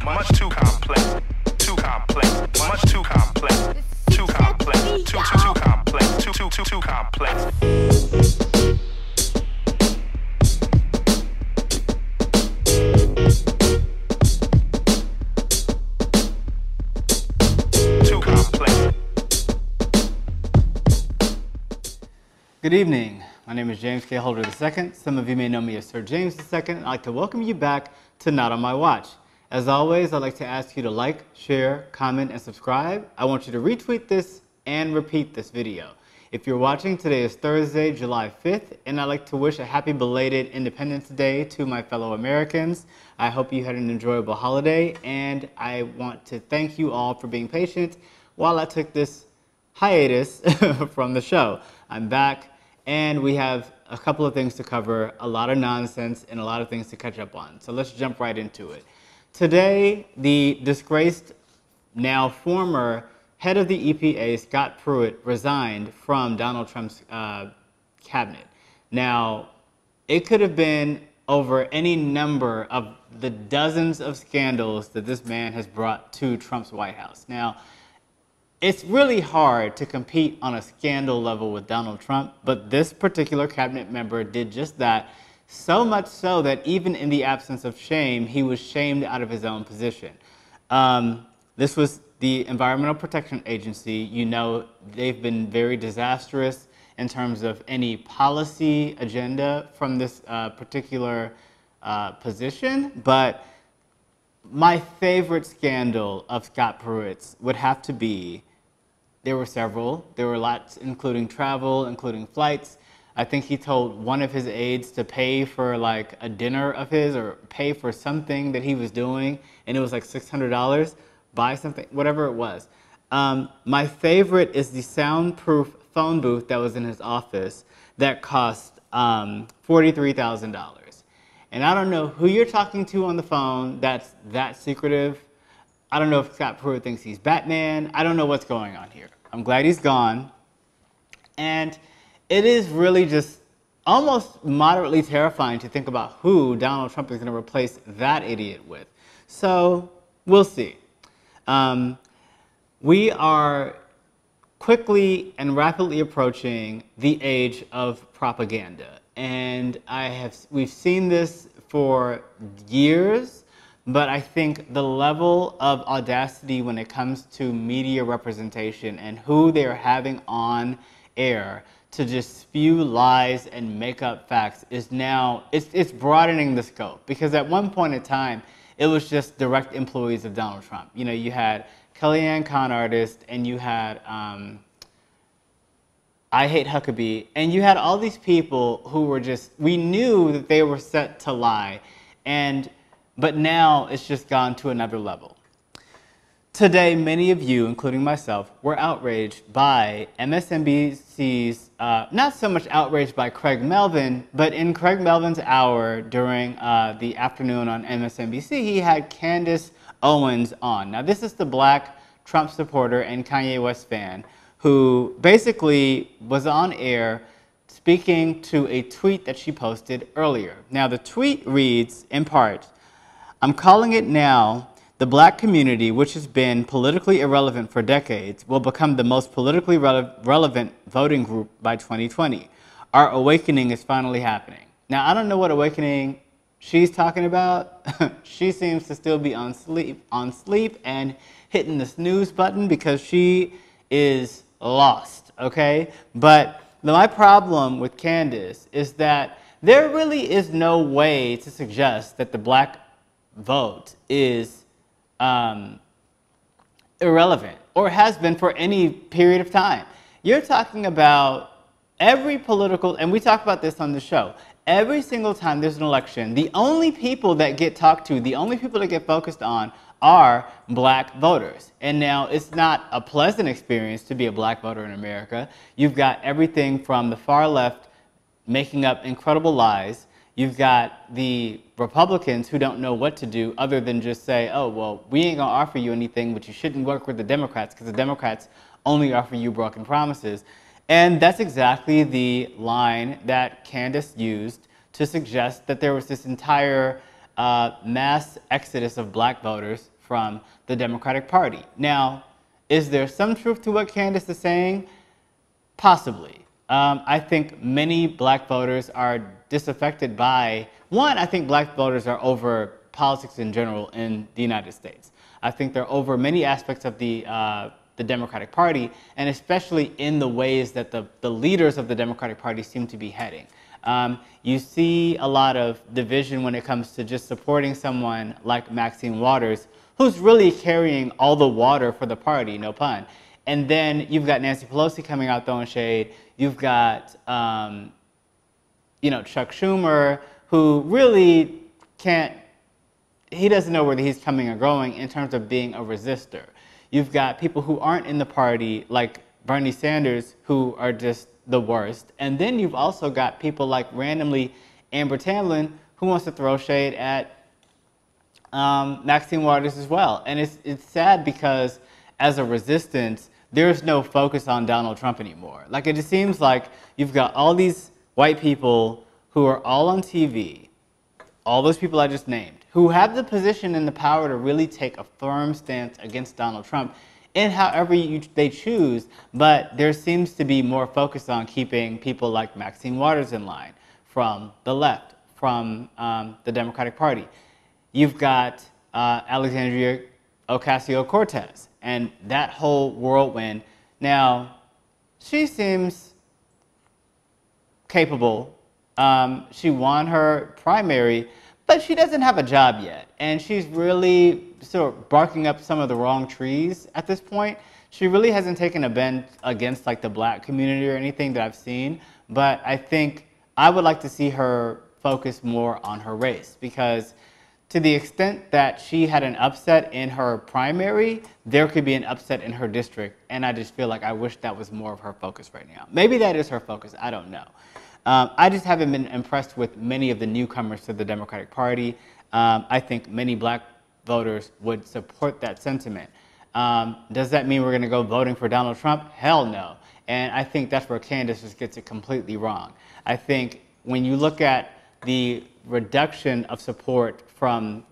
much too complex, too complex, much too complex, too complex, too complex, too complex. Good evening. My name is James K. Holder II. Some of you may know me as Sir James II. I'd like to welcome you back to Not On My Watch. As always, I'd like to ask you to like, share, comment, and subscribe. I want you to retweet this and repeat this video. If you're watching, today is Thursday, July 5th, and I'd like to wish a happy belated Independence Day to my fellow Americans. I hope you had an enjoyable holiday, and I want to thank you all for being patient while I took this hiatus from the show. I'm back. And we have a couple of things to cover, a lot of nonsense, and a lot of things to catch up on. So let's jump right into it. Today, the disgraced, now former head of the EPA, Scott Pruitt, resigned from Donald Trump's cabinet. Now, it could have been over any number of the dozens of scandals that this man has brought to Trump's White House. Now, it's really hard to compete on a scandal level with Donald Trump, but this particular cabinet member did just that, so much so that even in the absence of shame, he was shamed out of his own position. This was the Environmental Protection Agency. You know, they've been very disastrous in terms of any policy agenda from this particular position, but my favorite scandal of Scott Pruitt's would have to be, there were several. There were lots, including travel, including flights. I think he told one of his aides to pay for like a dinner of his or pay for something that he was doing, and it was like $600, buy something, whatever it was. My favorite is the soundproof phone booth that was in his office that cost $43,000. And I don't know who you're talking to on the phone that's that secretive. I don't know if Scott Pruitt thinks he's Batman. I don't know what's going on here. I'm glad he's gone. And it is really just almost moderately terrifying to think about who Donald Trump is going to replace that idiot with. So we'll see. We are quickly and rapidly approaching the age of propaganda. And we've seen this for years, but I think the level of audacity when it comes to media representation and who they're having on air to just spew lies and make up facts is now, it's broadening the scope. Because at one point in time, it was just direct employees of Donald Trump. You know, you had Kellyanne Con Artist, and you had I Hate Huckabee, and you had all these people who were just, we knew that they were set to lie, but now it's just gone to another level. Today, many of you, including myself, were outraged by MSNBC's, not so much outraged by Craig Melvin, but in Craig Melvin's hour during the afternoon on MSNBC, he had Candace Owens on. Now, this is the black Trump supporter and Kanye West fan who basically was on air speaking to a tweet that she posted earlier. Now, the tweet reads, in part, "I'm calling it now. The black community, which has been politically irrelevant for decades, will become the most politically relevant voting group by 2020. Our awakening is finally happening." Now, I don't know what awakening she's talking about. She seems to still be on sleep and hitting the snooze button because she is lost, okay? But my problem with Candace is that there really is no way to suggest that the black vote is irrelevant or has been for any period of time. You're talking about every political, and we talk about this on the show, every single time there's an election, the only people that get talked to, the only people that get focused on are black voters. And now it's not a pleasant experience to be a black voter in America. You've got everything from the far left making up incredible lies. You've got the Republicans who don't know what to do other than just say, oh, well, we ain't gonna offer you anything, but you shouldn't work with the Democrats because the Democrats only offer you broken promises. And that's exactly the line that Candace used to suggest that there was this entire mass exodus of black voters from the Democratic Party. Now, is there some truth to what Candace is saying? Possibly. I think many black voters are disaffected by, one, I think black voters are over politics in general in the United States. I think they're over many aspects of the Democratic Party, and especially in the ways that the leaders of the Democratic Party seem to be heading. You see a lot of division when it comes to just supporting someone like Maxine Waters, who's really carrying all the water for the party, no pun. And then you've got Nancy Pelosi coming out throwing shade. You've got, Chuck Schumer, who really he doesn't know whether he's coming or going in terms of being a resistor. You've got people who aren't in the party, like Bernie Sanders, who are just the worst. And then you've also got people like randomly Amber Tamblyn, who wants to throw shade at Maxine Waters as well. And it's sad because as a resistance, there's no focus on Donald Trump anymore. Like, it just seems like you've got all these white people who are all on TV, all those people I just named, who have the position and the power to really take a firm stance against Donald Trump in however they choose, but there seems to be more focus on keeping people like Maxine Waters in line from the left, from the Democratic Party. You've got Alexandria Ocasio-cortez and that whole whirlwind. Now, she seems capable. She won her primary, but she doesn't have a job yet. And she's really sort of barking up some of the wrong trees at this point. She really hasn't taken a bend against like the black community or anything that I've seen. But I think I would like to see her focus more on her race, because to the extent that she had an upset in her primary, there could be an upset in her district. And I just feel like I wish that was more of her focus right now. Maybe that is her focus, I don't know. I just haven't been impressed with many of the newcomers to the Democratic Party. I think many black voters would support that sentiment. Does that mean we're going to go voting for Donald Trump? Hell no. And I think that's where Candace just gets it completely wrong. I think when you look at the reduction of support from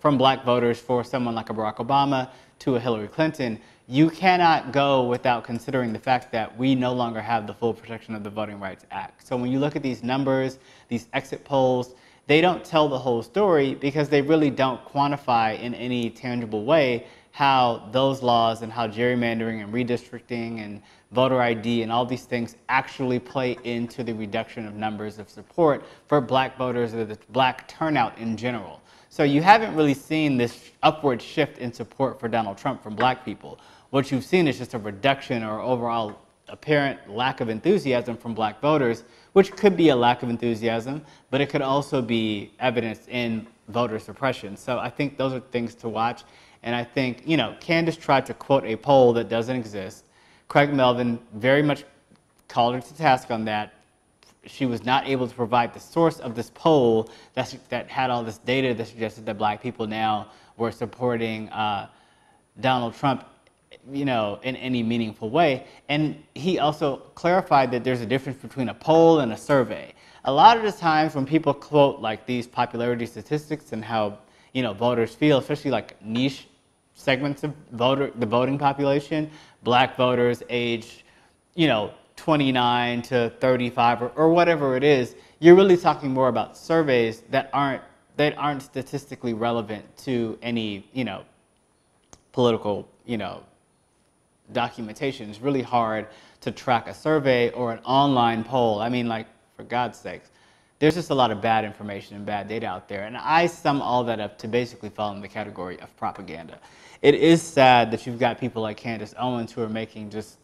black voters for someone like a Barack Obama to a Hillary Clinton, you cannot go without considering the fact that we no longer have the full protection of the Voting Rights Act. So when you look at these numbers, these exit polls, they don't tell the whole story because they really don't quantify in any tangible way how those laws and how gerrymandering and redistricting and voter ID and all these things actually play into the reduction of numbers of support for black voters or the black turnout in general. So you haven't really seen this upward shift in support for Donald Trump from black people. What you've seen is just a reduction or overall apparent lack of enthusiasm from black voters, which could be a lack of enthusiasm, but it could also be evidenced in voter suppression. So I think those are things to watch. And I think, Candace tried to quote a poll that doesn't exist. Craig Melvin very much called her to task on that. She was not able to provide the source of this poll that had all this data that suggested that black people now were supporting Donald Trump, in any meaningful way. And he also clarified that there's a difference between a poll and a survey. A lot of the times when people quote like these popularity statistics and how, voters feel, especially like niche segments of the voting population, black voters age, 29 to 35 or whatever it is, you're really talking more about surveys that aren't statistically relevant to any, political, documentation. It's really hard to track a survey or an online poll. I mean, like, for God's sakes, there's just a lot of bad information and bad data out there. And I sum all that up to basically fall in the category of propaganda. It is sad that you've got people like Candace Owens who are making just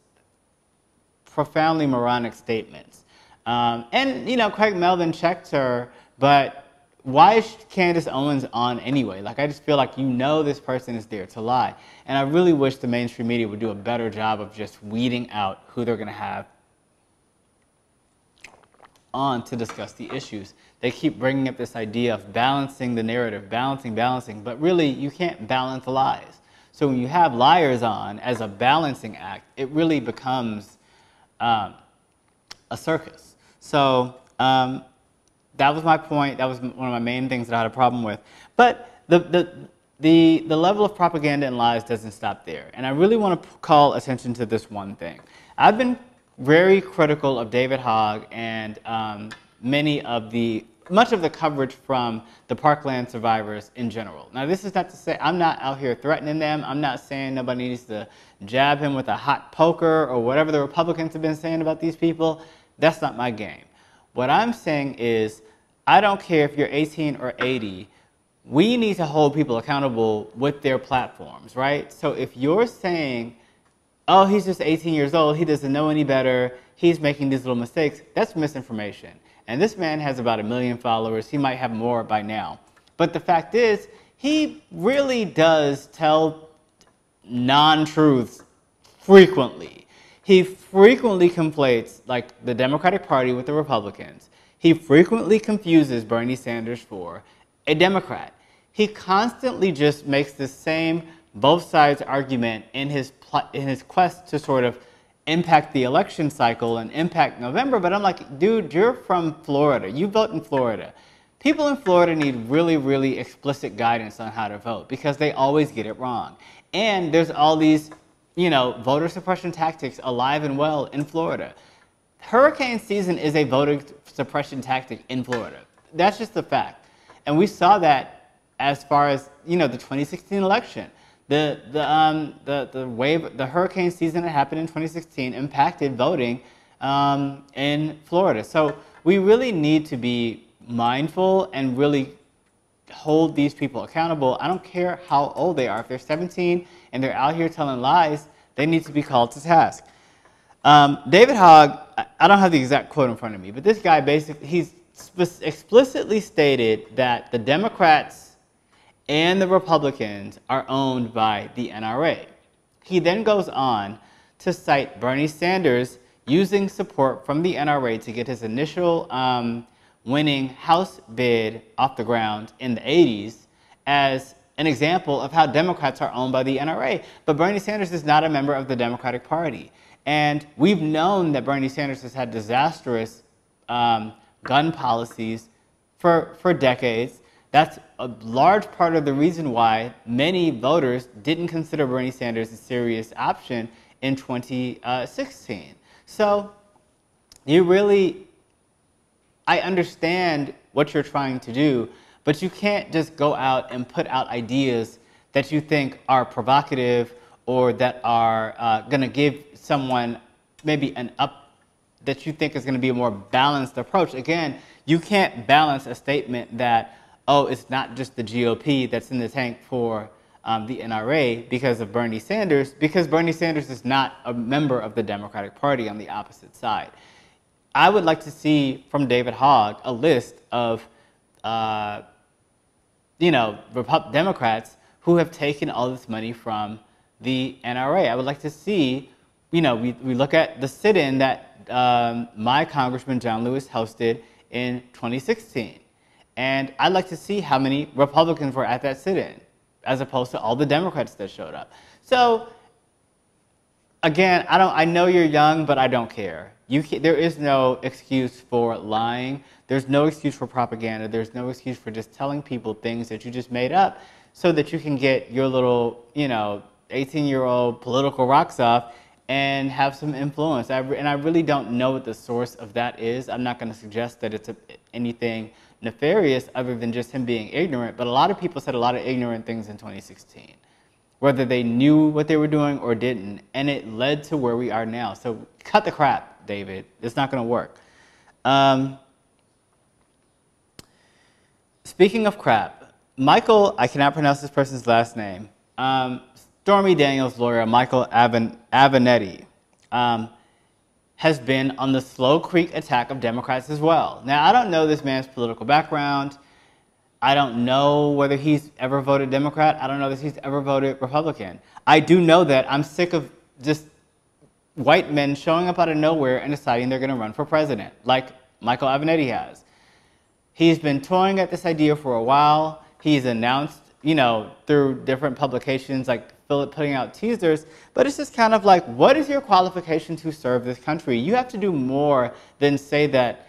profoundly moronic statements. And, Craig Melvin checked her, but why is Candace Owens on anyway? Like, I just feel like this person is there to lie. And I really wish the mainstream media would do a better job of just weeding out who they're going to have on to discuss the issues. They keep bringing up this idea of balancing the narrative, balancing, but really you can't balance lies. So when you have liars on as a balancing act, it really becomes a circus. So that was my point. That was one of my main things that I had a problem with. But the the level of propaganda and lies doesn't stop there. And I really want to call attention to this one thing. I've been very critical of David Hogg and much of the coverage from the Parkland survivors in general. Now, this is not to say I'm not out here threatening them. I'm not saying nobody needs to jab him with a hot poker or whatever the Republicans have been saying about these people. That's not my game. What I'm saying is, I don't care if you're 18 or 80, we need to hold people accountable with their platforms, right? So if you're saying, oh, he's just 18 years old, he doesn't know any better, he's making these little mistakes, that's misinformation. And this man has about 1 million followers. He might have more by now. But the fact is, he really does tell non-truths frequently. He frequently conflates, like, the Democratic Party with the Republicans. He frequently confuses Bernie Sanders for a Democrat. He constantly just makes the same both sides argument in his quest to sort of impact the election cycle and impact November. But I'm like, dude, you're from Florida. You vote in Florida. People in Florida need really, really explicit guidance on how to vote because they always get it wrong. And there's all these, voter suppression tactics alive and well in Florida. Hurricane season is a voter suppression tactic in Florida. That's just a fact. And we saw that as far as, the 2016 election. The hurricane season that happened in 2016 impacted voting in Florida. So we really need to be mindful and really hold these people accountable. I don't care how old they are. If they're 17 and they're out here telling lies, they need to be called to task. David Hogg, I don't have the exact quote in front of me, but this guy basically, he's explicitly stated that the Democrats and the Republicans are owned by the NRA. He then goes on to cite Bernie Sanders using support from the NRA to get his initial winning House bid off the ground in the 80s as an example of how Democrats are owned by the NRA. But Bernie Sanders is not a member of the Democratic Party. And we've known that Bernie Sanders has had disastrous gun policies for decades. That's a large part of the reason why many voters didn't consider Bernie Sanders a serious option in 2016. So I understand what you're trying to do, but you can't just go out and put out ideas that you think are provocative or that are going to give someone maybe that you think is going to be a more balanced approach. Again, you can't balance a statement that, oh, it's not just the GOP that's in the tank for the NRA because of Bernie Sanders, because Bernie Sanders is not a member of the Democratic Party on the opposite side. I would like to see from David Hogg a list of, Democrats who have taken all this money from the NRA. I would like to see, we look at the sit-in that my Congressman John Lewis hosted in 2016. And I'd like to see how many Republicans were at that sit-in, as opposed to all the Democrats that showed up. So, again, I know you're young, but I don't care. There is no excuse for lying. There's no excuse for propaganda. There's no excuse for just telling people things that you just made up so that you can get your little, 18-year-old political rocks off and have some influence. And I really don't know what the source of that is. I'm not going to suggest that it's anything nefarious other than just him being ignorant. But a lot of people said a lot of ignorant things in 2016, whether they knew what they were doing or didn't. And it led to where we are now. So cut the crap, David. It's not going to work. Speaking of crap, Michael, I cannot pronounce this person's last name, Stormy Daniels' lawyer, Michael Aveneti, has been on the slow creek attack of Democrats as well. Now, I don't know this man's political background. I don't know whether he's ever voted Democrat. I don't know that he's ever voted Republican. I do know that I'm sick of just white men showing up out of nowhere and deciding they're going to run for president, like Michael Aveneti has. He's been toying at this idea for a while. He's announced, through different publications like putting out teasers, but it's just kind of like, what is your qualification to serve this country? You have to do more than say that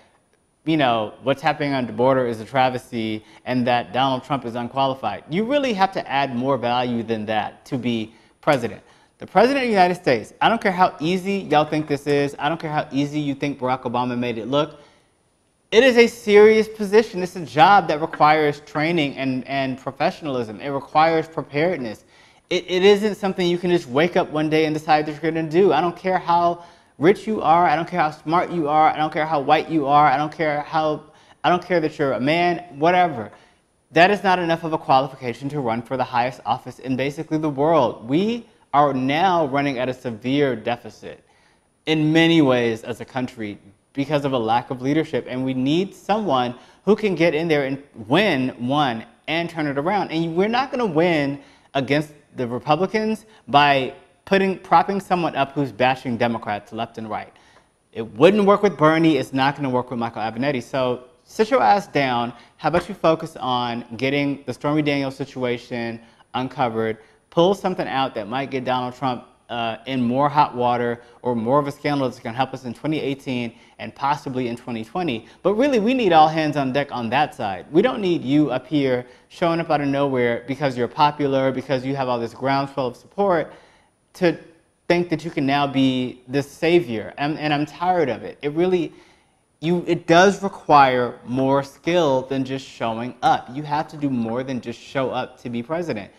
what's happening on the border is a travesty and that Donald Trump is unqualified. You really have to add more value than that to be president. The president of the United States, I don't care how easy y'all think this is. I don't care how easy you think Barack Obama made it look. It is a serious position. It's a job that requires training and professionalism. It requires preparedness. It isn't something you can just wake up one day and decide that you're going to do. I don't care how rich you are. I don't care how smart you are. I don't care how white you are. I don't care that you're a man, whatever. That is not enough of a qualification to run for the highest office in basically the world. We are now running at a severe deficit in many ways as a country because of a lack of leadership. And we need someone who can get in there and win one and turn it around. And we're not going to win against the Republicans by propping someone up who's bashing Democrats left and right. It wouldn't work with Bernie. It's not going to work with Michael Aveneti. So sit your ass down. How about you focus on getting the Stormy Daniels situation uncovered, pull something out that might get Donald Trump in more hot water or more of a scandal that's going to help us in 2018 and possibly in 2020. But really, we need all hands on deck on that side. We don't need you up here showing up out of nowhere because you're popular, because you have all this groundswell of support, to think that you can now be this savior. And I'm tired of it. It does require more skill than just showing up. You have to do more than just show up to be president.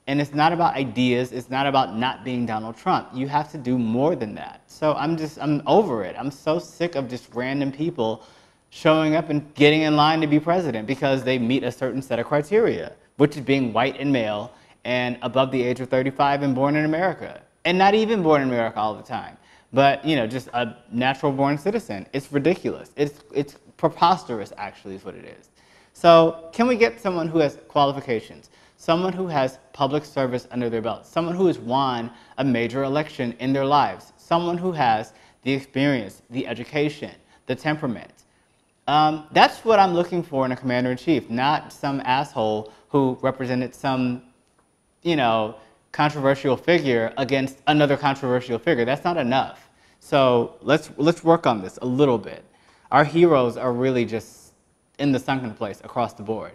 And it's not about ideas. It's not about not being Donald Trump. You have to do more than that. So I'm over it. I'm so sick of just random people showing up and getting in line to be president because they meet a certain set of criteria, which is being white and male and above the age of 35 and born in America. And not even born in America all the time, but just a natural born citizen. It's ridiculous. It's preposterous, actually, is what it is. So can we get someone who has qualifications? Someone who has public service under their belt, someone who has won a major election in their lives, someone who has the experience, the education, the temperament. That's what I'm looking for in a commander-in-chief, not some asshole who represented some, controversial figure against another controversial figure. That's not enough. So let's work on this a little bit. Our heroes are really just in the sunken place across the board.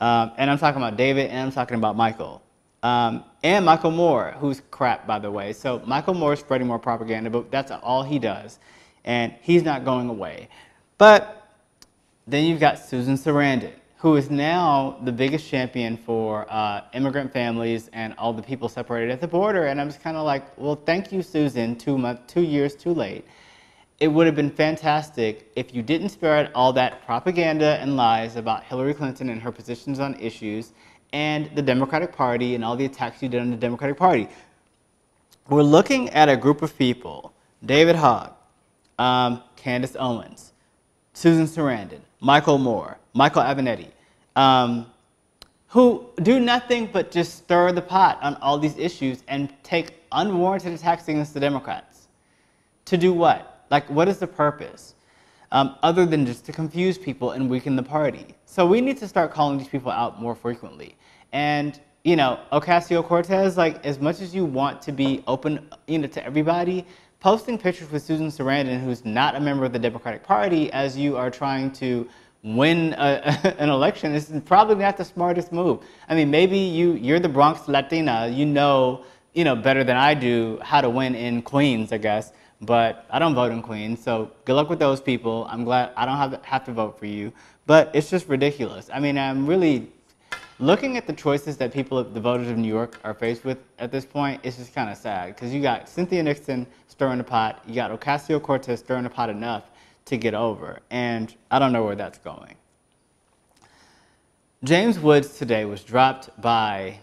And I'm talking about David, and I'm talking about Michael. And Michael Moore, who's crap, by the way. So Michael Moore is spreading more propaganda, but that's all he does. And he's not going away. But then you've got Susan Sarandon, who is now the biggest champion for immigrant families and all the people separated at the border. And I'm just kind of like, well, thank you, Susan, 2 years too late. It would have been fantastic if you didn't spread all that propaganda and lies about Hillary Clinton and her positions on issues and the Democratic Party and all the attacks you did on the Democratic Party. We're looking at a group of people, David Hogg, Candace Owens, Susan Sarandon, Michael Moore, Michael Aveneti, who do nothing but just stir the pot on all these issues and take unwarranted attacks against the Democrats. To do what? Like, what is the purpose? Other than just to confuse people and weaken the party. So we need to start calling these people out more frequently. And, Ocasio-cortez, like, as much as you want to be open, to everybody, posting pictures with Susan Sarandon, who's not a member of the Democratic Party, as you are trying to win an election is probably not the smartest move. I mean, maybe you're the Bronx Latina, you know better than I do how to win in Queens, I guess. But I don't vote in Queens, so good luck with those people. I'm glad I don't have to vote for you. But it's just ridiculous. I mean, I'm really looking at the choices that the voters of New York are faced with at this point. It's just kind of sad because you got Cynthia Nixon stirring the pot, you got Ocasio-Cortez stirring the pot enough to get over, and I don't know where that's going. James Woods today was dropped by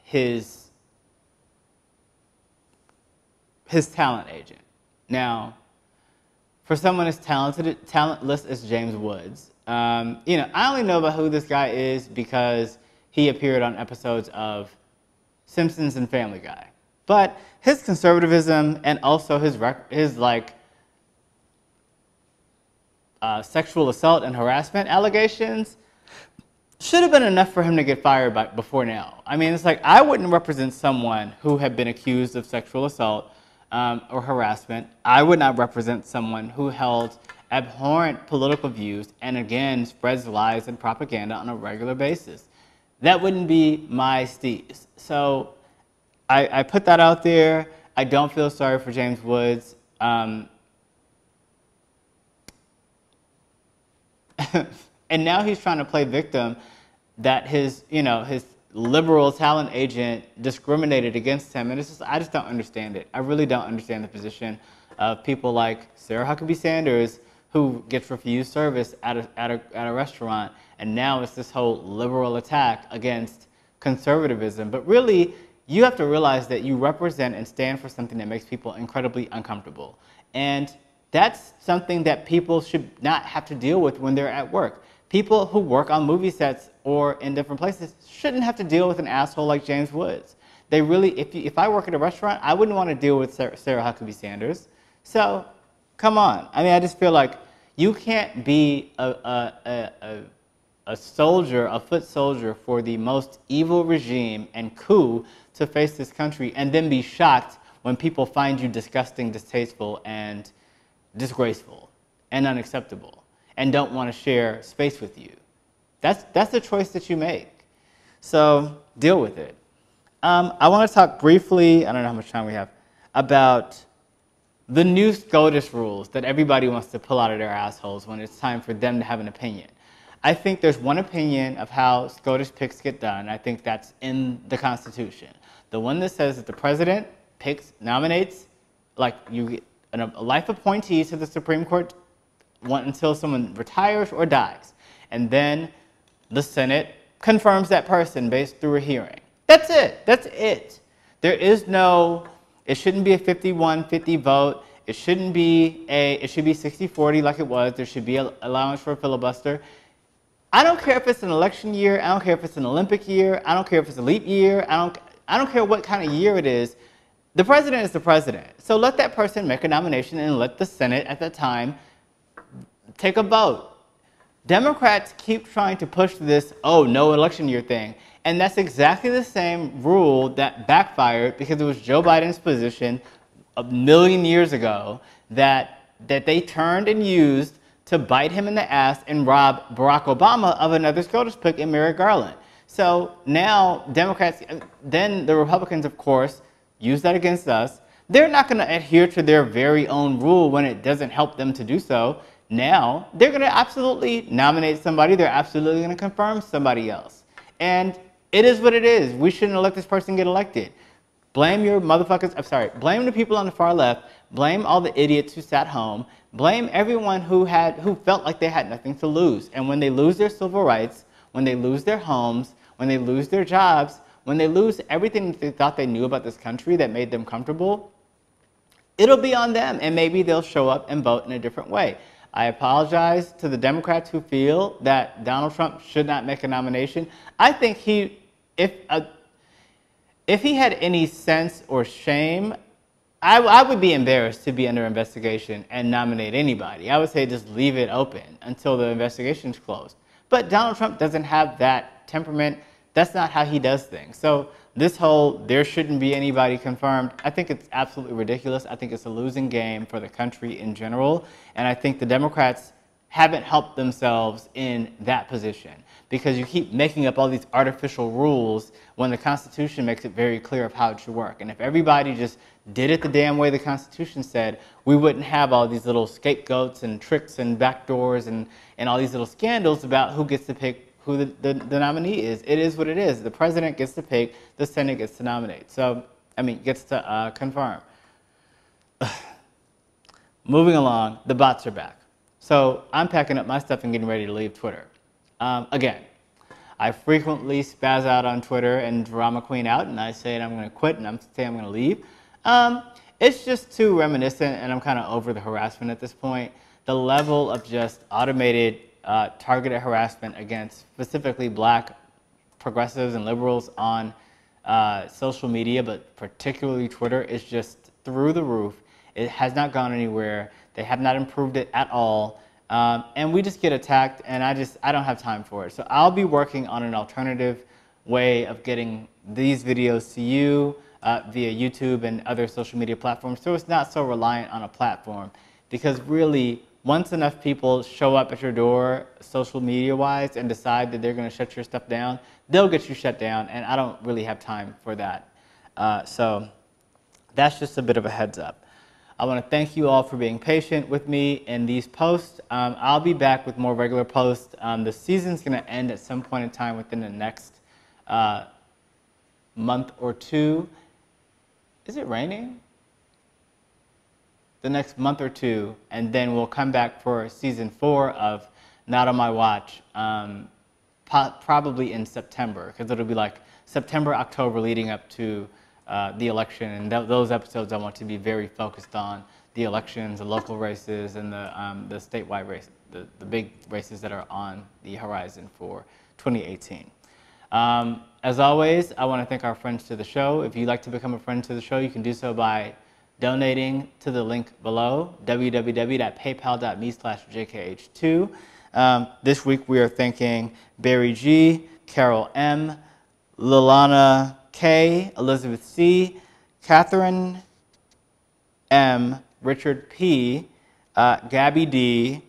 his talent agent. Now, for someone as talentless as James Woods, I only know about who this guy is because he appeared on episodes of Simpsons and Family Guy. But his conservatism and also his sexual assault and harassment allegations should have been enough for him to get fired before now. I mean, it's like, I wouldn't represent someone who had been accused of sexual assault or harassment. I would not represent someone who held abhorrent political views and again spreads lies and propaganda on a regular basis. That wouldn't be my steez. So I put that out there. I don't feel sorry for James Woods. And now he's trying to play victim that his liberal talent agent discriminated against him. And it's just, I just don't understand it. I really don't understand the position of people like Sarah Huckabee Sanders, who gets refused service at a restaurant. And now it's this whole liberal attack against conservatism. But really, you have to realize that you represent and stand for something that makes people incredibly uncomfortable. And that's something that people should not have to deal with when they're at work. People who work on movie sets or in different places shouldn't have to deal with an asshole like James Woods. They really, if I work at a restaurant, I wouldn't want to deal with Sarah Huckabee Sanders. So, come on. I mean, I just feel like you can't be a soldier, a foot soldier for the most evil regime and coup to face this country and then be shocked when people find you disgusting, distasteful, and disgraceful and unacceptable and don't want to share space with you. That's the choice that you make. So deal with it. I want to talk briefly, I don't know how much time we have, about the new SCOTUS rules that everybody wants to pull out of their assholes when it's time for them to have an opinion. I think there's one opinion of how SCOTUS picks get done. I think that's in the Constitution. The one that says that the president nominates, like you get a life appointee to the Supreme Court until someone retires or dies. And then the Senate confirms that person based through a hearing. That's it. That's it. There is no, it shouldn't be a 51-50 vote. It shouldn't be it should be 60-40 like it was. There should be an allowance for a filibuster. I don't care if it's an election year. I don't care if it's an Olympic year. I don't care if it's a leap year. I don't care what kind of year it is. The president is the president. So let that person make a nomination and let the Senate at that time take a vote. Democrats keep trying to push this, oh, no election year thing. And that's exactly the same rule that backfired because it was Joe Biden's position a million years ago that they turned and used to bite him in the ass and rob Barack Obama of another SCOTUS pick in Merrick Garland. So now Democrats, then the Republicans, of course, use that against us. They're not going to adhere to their very own rule when it doesn't help them to do so. Now, they're going to absolutely nominate somebody. They're absolutely going to confirm somebody else. And it is what it is. We shouldn't let this person get elected. Blame your motherfuckers. I'm sorry. Blame the people on the far left. Blame all the idiots who sat home. Blame everyone who felt like they had nothing to lose. And when they lose their civil rights, when they lose their homes, when they lose their jobs, when they lose everything that they thought they knew about this country that made them comfortable, it'll be on them. And maybe they'll show up and vote in a different way. I apologize to the Democrats who feel that Donald Trump should not make a nomination. I think if he had any sense or shame, I would be embarrassed to be under investigation and nominate anybody. I would say just leave it open until the investigation's closed. But Donald Trump doesn't have that temperament. That's not how he does things. So this whole there shouldn't be anybody confirmed, I think it's absolutely ridiculous. I think it's a losing game for the country in general. And I think the Democrats haven't helped themselves in that position because you keep making up all these artificial rules when the Constitution makes it very clear of how it should work. And if everybody just did it the damn way the Constitution said, we wouldn't have all these little scapegoats and tricks and backdoors and all these little scandals about who gets to pick who the nominee is. It is what it is. The president gets to pick, the Senate gets to nominate. So, I mean, gets to confirm. Moving along, the bots are back. So I'm packing up my stuff and getting ready to leave Twitter. Again, I frequently spaz out on Twitter and drama queen out, and I say I'm going to quit and I'm going to leave. It's just too reminiscent, and I'm kind of over the harassment at this point. The level of just automated targeted harassment against specifically black progressives and liberals on social media, but particularly Twitter, is just through the roof. It has not gone anywhere. They have not improved it at all. And we just get attacked, and I don't have time for it. So I'll be working on an alternative way of getting these videos to you via YouTube and other social media platforms, so it's not so reliant on a platform. Because really, once enough people show up at your door, social media-wise, and decide that they're going to shut your stuff down, they'll get you shut down, and I don't really have time for that. So that's just a bit of a heads up. I want to thank you all for being patient with me in these posts. I'll be back with more regular posts. The season's going to end at some point in time within the next month or two. Is it raining? The next month or two, and then we'll come back for season 4 of Not on My Watch, probably in September, because it'll be like September, October leading up to the election, and those episodes I want to be very focused on the elections, the local races, and the statewide races, the big races that are on the horizon for 2018. As always, I want to thank our friends to the show. If you'd like to become a friend to the show, you can do so by donating to the link below, www.paypal.me/jkh2. This week we are thanking Barry G, Carol M, Lilana K, Elizabeth C, Catherine M, Richard P, Gabby D,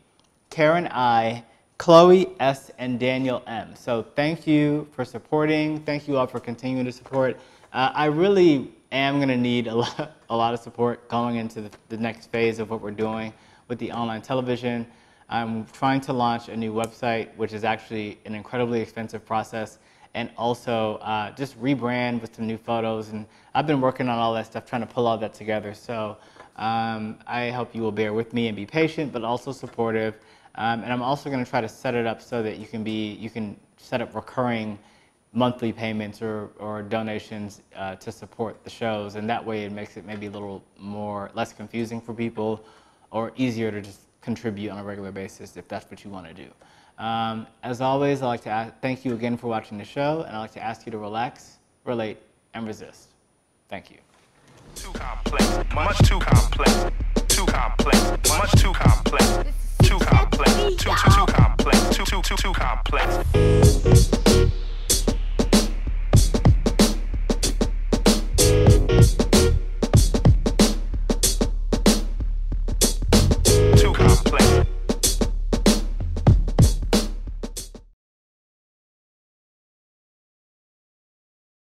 Karen I, Chloe S, and Daniel M. So thank you for supporting. Thank you all for continuing to support. I really am going to need a lot of support going into the next phase of what we're doing with the online television. I'm trying to launch a new website, which is actually an incredibly expensive process, and also just rebrand with some new photos. And I've been working on all that stuff, trying to pull all that together. So I hope you will bear with me and be patient, but also supportive. And I'm also going to try to set it up so that you can set up recurring monthly payments or donations to support the shows, and that way it makes it maybe a little less confusing for people, or easier to just contribute on a regular basis if that's what you want to do. As always, I'd like to thank you again for watching the show, and I'd like to ask you to relax, relate, and resist. Thank you. Too complex, much too complex, too complex, much too complex.